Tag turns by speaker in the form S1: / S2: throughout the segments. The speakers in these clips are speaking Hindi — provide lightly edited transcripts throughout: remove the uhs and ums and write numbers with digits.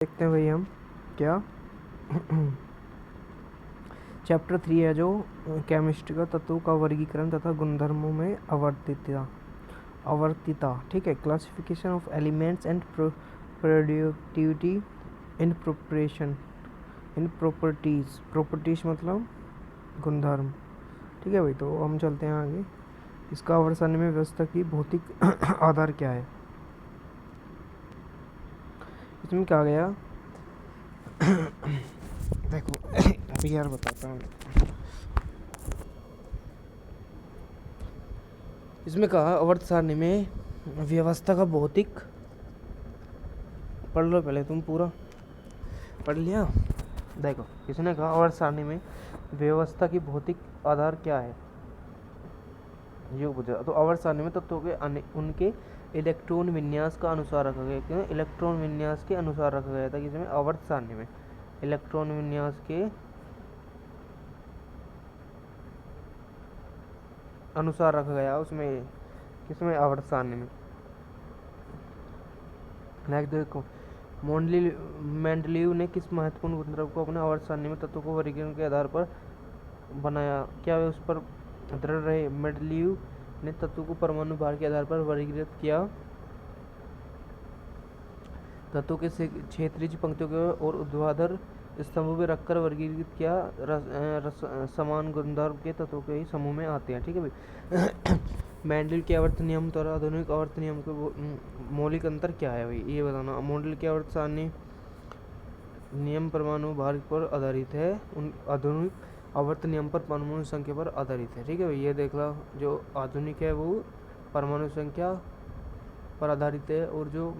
S1: देखते हैं भाई हम क्या चैप्टर 3 है जो केमिस्ट्री का तत्वों का वर्गीकरण तथा गुणधर्मों में आवर्तिता। ठीक है, classification of elements and productivity in proportion in properties मतलब गुणधर्म। ठीक है भाई, तो हम चलते हैं आगे। इसका आवर्तन में व्यवस्था की भौतिक आधार क्या है। इसमें क्या गया देखो अभी यार बताता हूँ। इसमें कहा आवर्त सारणी में व्यवस्था का भौतिक, पढ़ लो पहले, तुम पूरा पढ़ लिया। देखो इसने कहा आवर्त सारणी में व्यवस्था की भौतिक आधार क्या है, ये पूछा। तो आवर्त सारणी में तत्वों के उनके इलेक्ट्रॉन विन्यास का अनुसार रखा गया। क्यों इलेक्ट्रॉन विन्यास के अनुसार रखा गया था, किसमें, आवर्त सारणी में इलेक्ट्रॉन विन्यास के अनुसार रखा गया, उसमें किसमें, आवर्त सारणी में। नेक्स्ट देखो, मेंडलीव ने किस महत्वपूर्ण गुणधर्म को अपने आवर्त सारणी में तत्वों को वर्गीकरण के आधार पर बनाया, क्या वे उस पर दृढ़ रहे। मेंडलीव ने तत्वों को परमाणु भार के आधार पर वर्गीकृत किया, तत्वों के क्षेत्रीय पंक्तियों के और ऊर्ध्वाधर स्तंभों में रखकर वर्गीकृत किया। समान गुणधर्म के तत्वों के ही समूह में आते हैं। ठीक है भाई मेंडल के आवर्त नियम और आधुनिक आवर्त नियम के मौलिक अंतर क्या है भाई, ये बताना। मेंडल के आवर्त सारणी नियम परमाणु भार पर आधारित है, उन आधुनिक आवर्त नियम पर परमाणु संख्या पर आधारित है। ठीक है भाई, ये देख लो, जो आधुनिक है वो परमाणु संख्या पर आधारित है और जो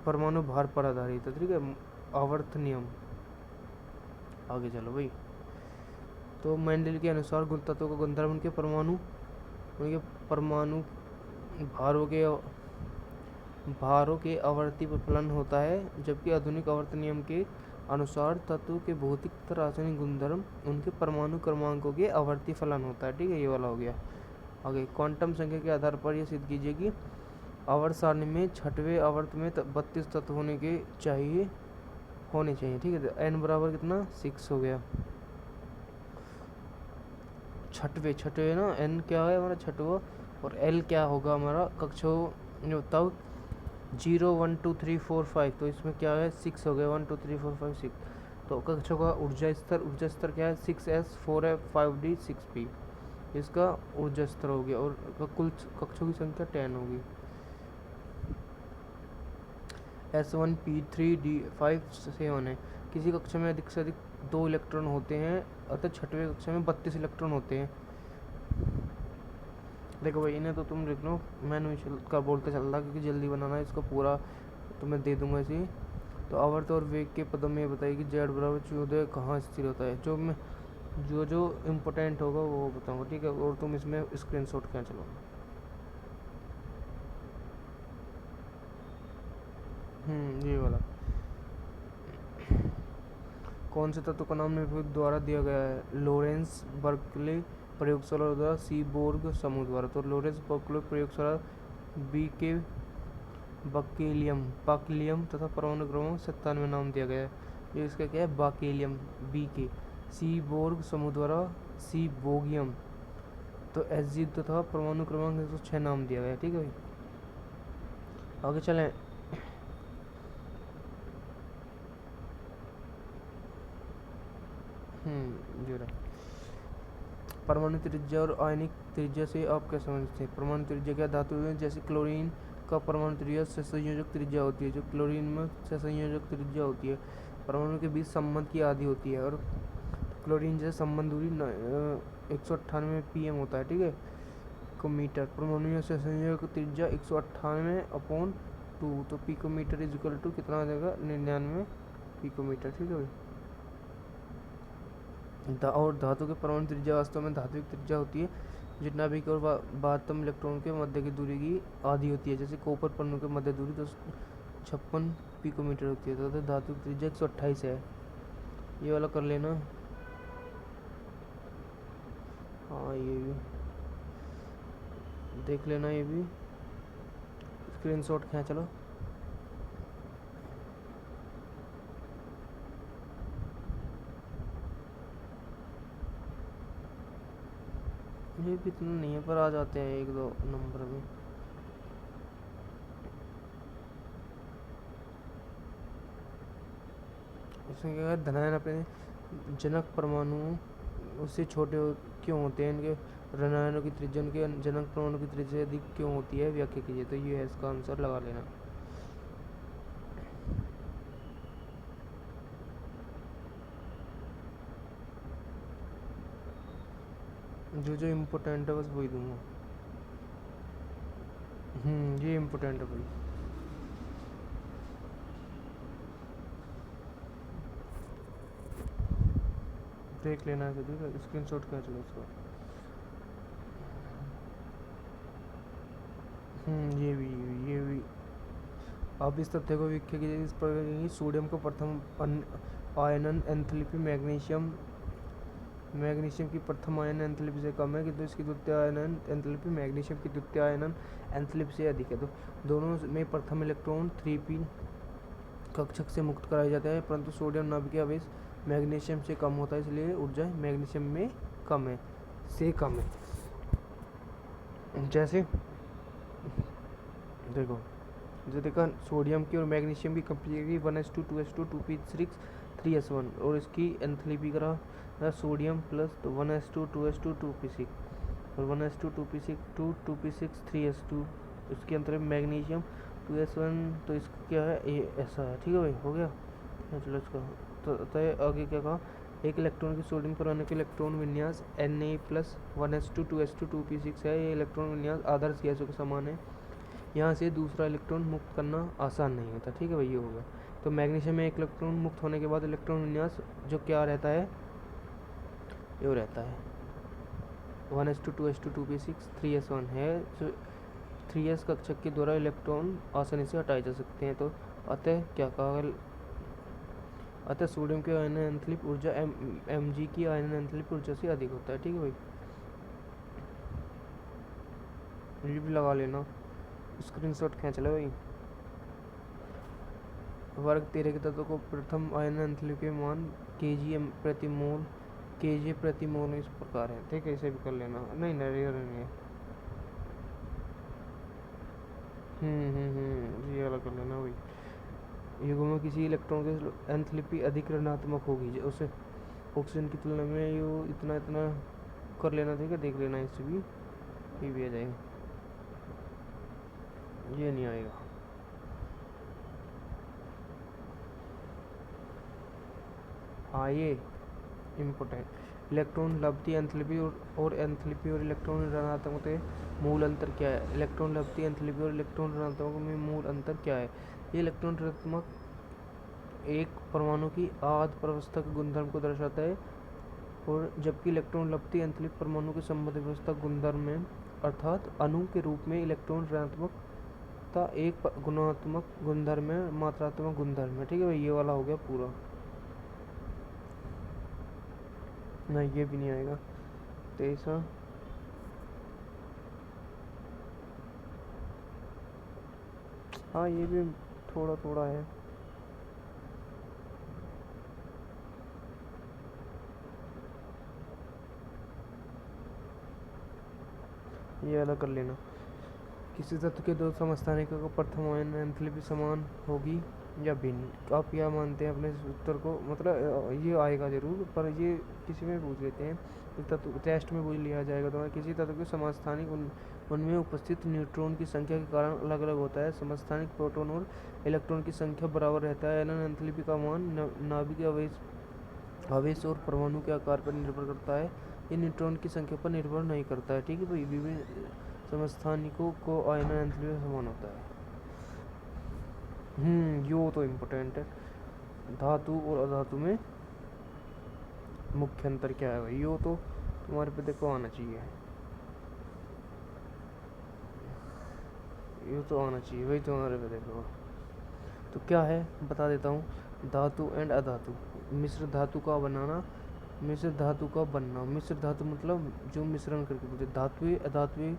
S1: परमाणु भार पर आधारित है। ठीक है, आवर्त नियम। आगे चलो भाई। तो मेंडल के अनुसार गुण तत्वों का गुणधर्म उनके परमाणु भारों के आवर्ती फलन होता है, जबकि आधुनिक आवर्त नियम के अनुसार तत्वों के भौतिक तथा रासायनिक गुणधर्म उनके परमाणु क्रमांकों के आवर्ती फलन होता है। ठीक है, ये वाला हो गया। आगे क्वांटम संख्या के आधार पर यह सिद्ध कीजिए कि आवर्त सारणी में छठवें आवर्त में 32 तत्व होने चाहिए। ठीक है, तो n बराबर कितना, 6 हो गया। छठवे ना, n क्या है हमारा छठवा, और l क्या होगा हमारा कक्षों जो तब 0 1 2 3 4 5, तो इसमें क्या है 6 हो गया, 1 2 3 4 5 6। तो कक्षों का ऊर्जा स्तर क्या है, 6s 4f 5d 6p, इसका ऊर्जा स्तर हो गया। और कुल कक्षों की संख्या 10 होगी। S1 P3 D5 7 है। किसी कक्षा में अधिक से अधिक 2 इलेक्ट्रॉन होते हैं, अतः छठवें कक्षा में 32 इलेक्ट्रॉन होते हैं। देखो भाई, इन्हें तो तुम लिख लो, मैंने का बोलते चल रहा क्योंकि जल्दी बनाना है इसका पूरा, तो मैं दे दूंगा इसी। तो आवर्त और वेग के पदों में ये बताइए कि z बराबर 14 कहाँ स्थिर होता है। जो इम्पोर्टेंट होगा वो बताऊंगा। ठीक है, और तुम इसमें स्क्रीनशॉट खींच लो। ये वाला कौन से तत्व का नाम निम्नलिखित द्वारा दिया गया है। लॉरेंस बर्कले प्रयोगशाला द्वारा, सीबोर्ग समूह द्वारा। तो लॉरेंस बर्कले प्रयोगशाला बी के बाकेलियम तथा परमाणु क्रमांक 97 नाम दिया गया है। ये इसका क्या है, बाकेलियम बी के। सीबोर्ग समूह द्वारा सीबोगियम, तो एस तथा परमाणु क्रमांक 106 नाम दिया गया है। ठीक है भाई, आगे चलें। जो परमाणु त्रिज्या और आयनिक त्रिज्या से आप क्या समझते हैं। परमाणु त्रिज्या क्या, धातु में जैसे क्लोरीन का परमाणु त्रिज्या सहसंयोजक त्रिज्या होती है, जो क्लोरीन में सहसंयोजक त्रिज्या होती है। परमाणु के बीच संबंध की आधी होती है, और क्लोरीन जैसे संबंध दूरी 198 pm होता है। ठीक है, मीटर। परमाणु में सहसंयोजक त्रिज्या 198/2, तो पिकोमीटर इज इक्वल टू कितना आ जाएगा, 99 पिकोमीटर। ठीक है भाई, और धातु के परमाणु त्रिज्या वास्तव में धातु की त्रिज्या होती है, जितना भी और बाहत्तम इलेक्ट्रॉन के मध्य की दूरी की आधी होती है। जैसे कॉपर परमाणु के मध्य दूरी 256 पिकोमीटर होती है, तो धातु की त्रिज्या 128 है। ये वाला कर लेना। हाँ, ये भी देख लेना, ये भी स्क्रीनशॉट खींच लो। ये भी इतना नहीं है, पर आ जाते हैं एक दो नंबर में। इसमें क्या है, धनायन अपने जनक परमाणु उससे छोटे क्यों होते हैं, इनके ऋणायनों की त्रिज्या उनके जनक परमाणु की त्रिज्या अधिक क्यों होती है, व्याख्या कीजिए। तो ये है इसका आंसर, लगा लेना। जो जो इम्पोर्टेंट है बस वही दूंगा। ये इम्पोर्टेंट है भाई। देख लेना है, तो स्क्रीन शॉट खींच लो इसका। ये भी आप इस तथ्य को व्याख्या कीजिए इस प्रकार की सोडियम का प्रथम आयनन एंथैल्पी मैग्नीशियम की प्रथम आयनन एंथैल्पी से कम है, किंतु इसकी द्वितीय आयनन एंथैल्पी मैग्नीशियम की द्वितीय आयनन एंथैल्पी से अधिक है। तो दोनों में प्रथम इलेक्ट्रॉन 3p कक्षक से मुक्त कराए जाते हैं, परंतु सोडियम नाभिकीय आवेश मैग्नीशियम से कम होता है, इसलिए ऊर्जा मैग्नीशियम में कम है, से कम है। जैसे देखो, जो देखा सोडियम की और मैग्नीशियम की compare 1s2 2s2 2p6 3s1, और इसकी एंथैल्पी करा सोडियम प्लस तो 1s2 2s2 2p6 और 1s2 2p6 2p6 3s2, इसके अंतर मैग्नीशियम 2s1। तो इसका क्या है, ये ऐसा है। ठीक है भाई, हो गया। चलो इसका तो आगे क्या कहा, एक इलेक्ट्रॉन की सोडियम परमाणु के इलेक्ट्रॉन विन्यास Na plus 1s2 2s2 2p6 है। ये इलेक्ट्रॉन विन्यास आदर्श गैसों के समान है, यहाँ से दूसरा इलेक्ट्रॉन मुक्त करना आसान नहीं होता। ठीक है भाई, ये हो गया। तो मैग्नीशियम में एक इलेक्ट्रॉन मुक्त होने के बाद इलेक्ट्रॉन विन्यास जो क्या रहता है, ये रहता है 1s2 2s2 2p6 3s1 है। जो 3s कक्षक के द्वारा इलेक्ट्रॉन आसानी से हटाए जा सकते हैं। तो अतः क्या कहा, अतः सोडियम की आयनन एंथैल्पी ऊर्जा mg की आयनन एंथैल्पी ऊर्जा से अधिक होता है। ठीक है भाई, ये भी लगा लेना, स्क्रीनशॉट खींच ले भाई। वर्ग 13 के तत्व को प्रथम आयनन एंथैल्पी के मान kg प्रति मोल इस प्रकार है। ठीक है, इसे भी कर लेना। नहीं नहीं है। ये वाला कर लेना भाई। युग्म में किसी इलेक्ट्रॉन की एंथैल्पी अधिक ऋणात्मक होगी उसे ऑक्सीजन की तुलना में, यो इतना इतना कर लेना। ठीक है, देख लेना, इससे भी ये भी आ जाएगा, ये नहीं आएगा। हाँ, ये इम्पोर्टेंट। इलेक्ट्रॉन लब्धि एंथैल्पी और एंथैल्पी और इलेक्ट्रॉन ऋणात्मक में मूल अंतर क्या है। इलेक्ट्रॉन लब्धि एंथैल्पी और इलेक्ट्रॉन ऋणात्मक में मूल अंतर क्या है। ये इलेक्ट्रॉन ऋणात्मक एक परमाणु की आध प्रवस्था के गुणधर्म को दर्शाता है, और जबकि इलेक्ट्रॉन लब्धि एंथैल्पी परमाणु के संबंध व्यवस्था गुणधर्म में, अर्थात अणु के रूप में इलेक्ट्रॉन ऋणात्मकता एक गुणात्मक गुणधर्म है, मात्रात्मक गुणधर्म है। ठीक है भाई, ये वाला हो गया पूरा। नहीं, ये भी नहीं आएगा। तेईसा हाँ, ये भी थोड़ा थोड़ा है। ये अलग कर लेना। किसी तत्व के दो समस्थानिकों का प्रथम आयन एंथैल्पी समान होगी या भिन्न। आप क्या मानते हैं अपने उत्तर को, मतलब ये आएगा जरूर, पर ये किसी में पूछ लेते हैं, तत्व टेस्ट में पूछ लिया जाएगा। तो किसी तत्व के समस्थानिक उनमें उपस्थित न्यूट्रॉन की संख्या के कारण अलग अलग होता है। समस्थानिक प्रोटॉन और इलेक्ट्रॉन की संख्या बराबर रहता है। आयनन एंथैल्पी का मान नाभिक आवेश और परमाणु के आकार पर निर्भर करता है, ये न्यूट्रॉन की संख्या पर निर्भर नहीं करता है। ठीक है भाई, विभिन्न समस्थानिकों को आयनन एंथैल्पी समान होता है। यो तो इम्पोर्टेंट है। धातु और अधातु में मुख्य अंतर क्या है भाई, यो तो तुम्हारे पे देखो आना चाहिए, यो तो आना चाहिए भाई तुम्हारे पे देखो। तो क्या है बता देता हूँ, धातु एंड अधातु। मिश्र धातु का बनाना, मिश्र धातु का बनना। मिश्र धातु मतलब जो मिश्रण करके बोलते, धातुएं अधातुएं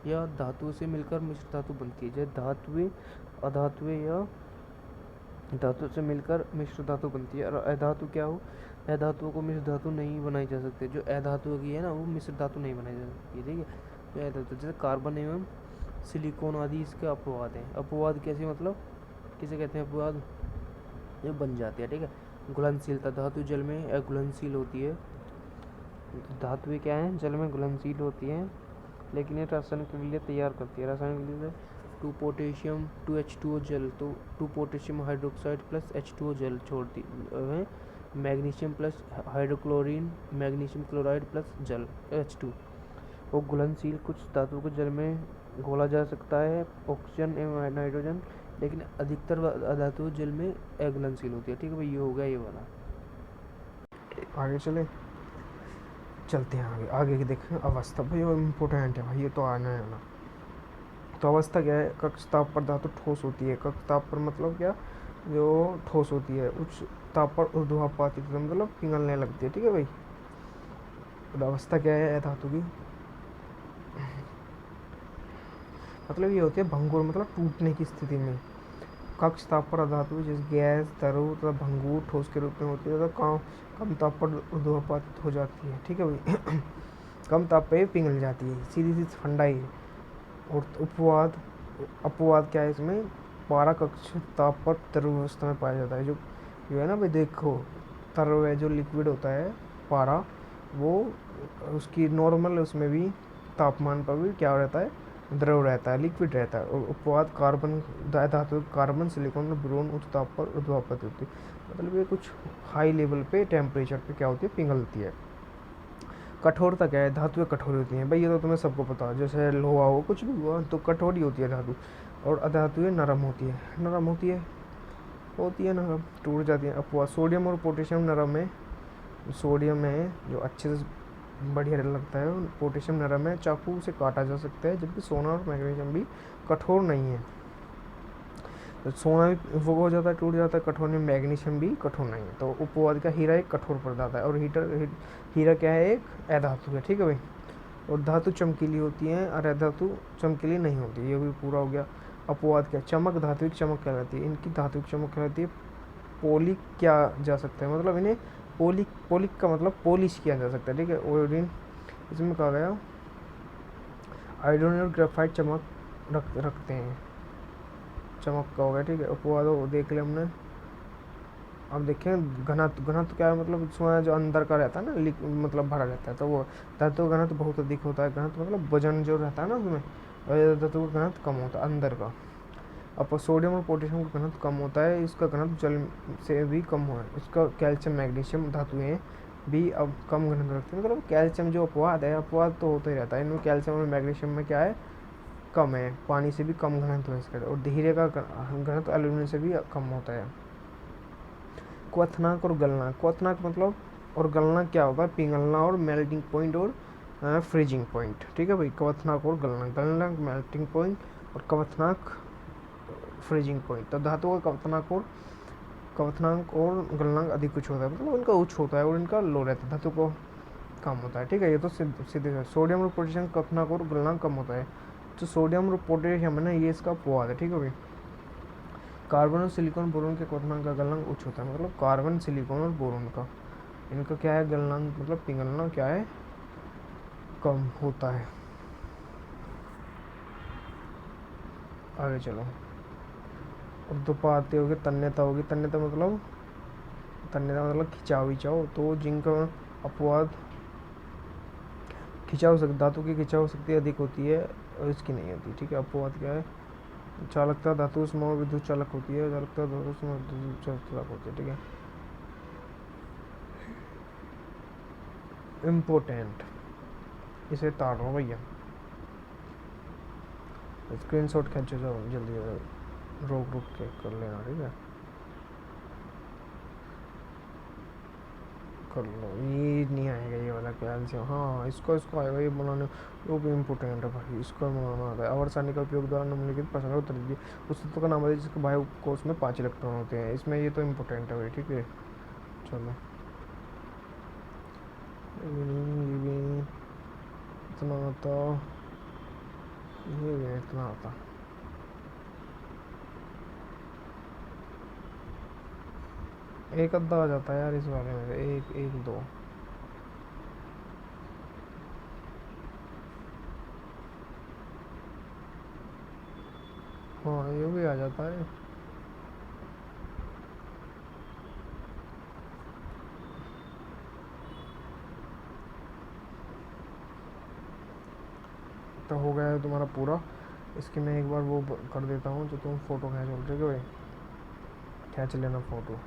S1: या धातुओं से मिलकर मिश्र धातु बनती है। जैसे धातुएं अधातुएं या धातु से मिलकर मिश्र धातु बनती है। और अधातु क्या हो, अधातुओं को मिश्र धातु नहीं बनाई जा सकती। जो अधातु की है ना, वो मिश्र धातु नहीं बनाई जा सकती है, ठीक है। जो अधातु जैसे कार्बन एवं सिलिकॉन आदि इसके अपवाद हैं। अपवाद कैसे, मतलब किसे कहते हैं अपवाद, ये बन जाते हैं, ठीक है। घुलनशीलता, धातु जल में अघुलनशील होती है। धातुएं क्या है, जल में घुलनशील होती हैं, लेकिन ये रासायनिक क्रिया तैयार करती है। रासायनिक क्रिया से 2 पोटेशियम 2H2O जल, तो 2 पोटेशियम हाइड्रोक्साइड प्लस H2O जल छोड़ती है। Magnesium plus hydrochlorine, magnesium chloride plus जल H2। वो घुलनशील, कुछ धातुओं को जल में घोला जा सकता है, ऑक्सीजन एवं नाइट्रोजन, लेकिन अधिकतर धातु जल में अघुलनशील होती है, ठीक है भाई। ये हो गया ये वाला।
S2: आगे चलते हैं आगे। आगे की देखें अवस्था, भाई वो इम्पोर्टेंट है भाई, ये तो आना है ना। तो अवस्था क्या है, कक्ष ताप पर धातु ठोस होती है। कक्ष ताप पर मतलब क्या, जो ठोस होती है। उच्च ताप पर ऊर्ध्वापातित मतलब पिघलने लगती है, ठीक है भाई। तो अवस्था क्या है धातु की, मतलब ये होती है भंगुर, मतलब टूटने की स्थिति में। कक्ष ताप पर धातु जैसे गैस, तरल तथा भंगुर ठोस के रूप में होती है, तथा कम ताप पर ऊर्ध्वापातित हो जाती है, ठीक है भाई। कम ताप पे पिघल जाती है, सीधी सी फंडा ही है। और उपवाद, अपवाद क्या है इसमें, पारा कक्ष ताप पर तरल अवस्था में पाया जाता है। जो है ना भाई, देखो तरल है जो लिक्विड होता है, पारा, वो उसकी नॉर्मल उसमें भी तापमान पर भी क्या रहता है, द्रव रहता है, लिक्विड रहता है। और उपवाद कार्बन धातु, कार्बन सिलिकॉन और बोरोन उच्च ताप पर ऊर्ध्वापातित होती है, मतलब ये कुछ हाई लेवल पे टेम्परेचर पे क्या होती है, पिघलती है। कठोरता क्या है, धातुएं कठोर होती हैं भाई, ये तो तुम्हें सबको पता है। जैसे लोहा हो, कुछ भी हुआ तो कठोर ही होती है धातु। और अधातुएं नरम होती है, नरम होती है नरम, टूट जाती है। अपवाद, सोडियम और पोटेशियम नरम है। सोडियम है जो अच्छे से बढ़िया लगता है, पोटेशियम नरम है, चाकू से काटा जा सकता है। जबकि सोना और मैग्नीशियम भी कठोर नहीं है। तो सोना भी वो हो जाता है, टूट जाता है, कठोर नहीं। मैग्नीशियम भी कठोर नहीं है। तो उपवाद का हीरा एक कठोर पदार्थ है, और हीरा क्या है, एक अधातु है, ठीक है भाई। और धातु चमकीली होती है, और अधातु चमकीली नहीं होती, ये भी पूरा हो गया। अपवाद क्या, चमक, धात्विक चमक कहलाती है। इनकी धात्विक चमक कहलाती है। पोलिक क्या जा सकता है, मतलब इन्हें पोलिक का मतलब पॉलिश किया जा सकता है, ठीक है। ओरिन इसमें कहा गया, आयोडीन और ग्रेफाइट चमक रखते हैं, चमक का हो गया, ठीक है। अपवाद देख लिया हमने। अब देखें घनत्व, घनत्व क्या है, मतलब उसमें जो अंदर का रहता है ना, मतलब भरा रहता है, तो वो धातु का घनत्व बहुत अधिक होता है। घनत्व मतलब वजन जो रहता है ना उसमें, और धातु का घनत्व कम होता है अंदर का। अब सोडियम और पोटेशियम का घनत्व कम होता है, इसका घनत्व जल से भी कम हुआ है। इसका कैल्शियम मैग्नीशियम धातुएं भी अब कम घनत्व रखती है। मतलब कैल्शियम जो अपवाद है, अपवाद तो होता ही रहता है, इनमें कैल्शियम और मैग्नीशियम में क्या है, कम है, पानी से भी कम घनत्व है इसका। और धीरे का घनत्व एल्यूमिनियम से भी कम होता है। क्वथनांक और गलनांक, क्वथनांक मतलब और गलनांक क्या होता है, पिघलना और मेल्टिंग पॉइंट और फ्रीजिंग पॉइंट, ठीक है भाई। क्वथनांक और गलनांक, गलनांक मेल्टिंग पॉइंट और क्वथनांक फ्रीजिंग पॉइंट। तो धातु का क्वथनांक और गलनांक अधिक उच्च होता है, मतलब इनका उच्च होता है और इनका लो रहता है, धातु को कम होता है, ठीक है। ये तो सीधे है। सोडियम और पोटेशियम क्वथनांक और गलनांक कम होता है। तो सोडियम और पोटेशियम है ना, ये इसका अपवाद है, ठीक है भाई। कार्बन और सिलिकॉन बोरोन के क्वथनांक का गलनांक उच्च होता है, मतलब कार्बन, सिलिकॉन और बोरोन का, इनका क्या है, गलनांक मतलब पिघलना क्या है, कम होता है। आगे चलो, उर्ध्वपात आते होगी, तन्यता होगी। तन्यता मतलब खिंचाव। तो जिनका अपवाद खिंचाव शक्ति, धातु की खिंचाव शक्ति अधिक होती है और इसकी नहीं होती, ठीक है। अपवाद क्या है, चालकता, धातु उसमें विद्युत चालक होती है, चालकता धातु उसमें विद्युत चालक होती है, ठीक है। इम्पोर्टेंट, इसे ताड़ लो भैया, स्क्रीनशॉट खींचो जाओ जल्दी, रोक के कर लेना, ठीक है, कर लो। ये नहीं आएगा ये वाला ख्याल से, हाँ इसको आएगा ये बनाने, वो भी इम्पोर्टेंट है भाई, इसका बनाना आता है। आवर्तसानी का उपयोग द्वारा निम्नलिखित प्रश्न का उत्तर दीजिए। उस तत्व का नाम बताइए जिसके बाह्य कोश में 5 इलेक्ट्रॉन होते हैं। इसमें ये तो इम्पोर्टेंट है भाई, ठीक है। चलो, इतना आता, ये इतना आता। एक अद्धा आ जाता है यार इस वाले में, एक एक दो। हाँ ये भी आ जाता है। तो हो गया है तुम्हारा पूरा। इसकी मैं एक बार वो कर देता हूँ, जो तुम फोटो खींचो, ठीक है भाई, खींच लेना फोटो।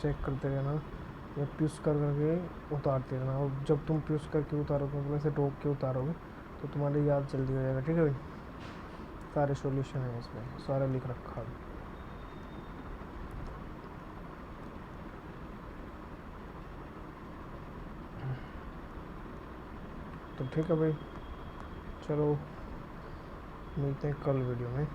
S2: चेक करते रहना, या प्यूस कर करके उतारते रहना, और जब तुम प्यूस करके उतारोगे, मतलब ऐसे रोक के उतारोगे, तो तुम्हारी याद जल्दी हो जाएगा, ठीक है भाई। सारे सॉल्यूशन है इसमें, सारा लिख रखा है। तो ठीक है भाई, चलो मिलते हैं कल वीडियो में।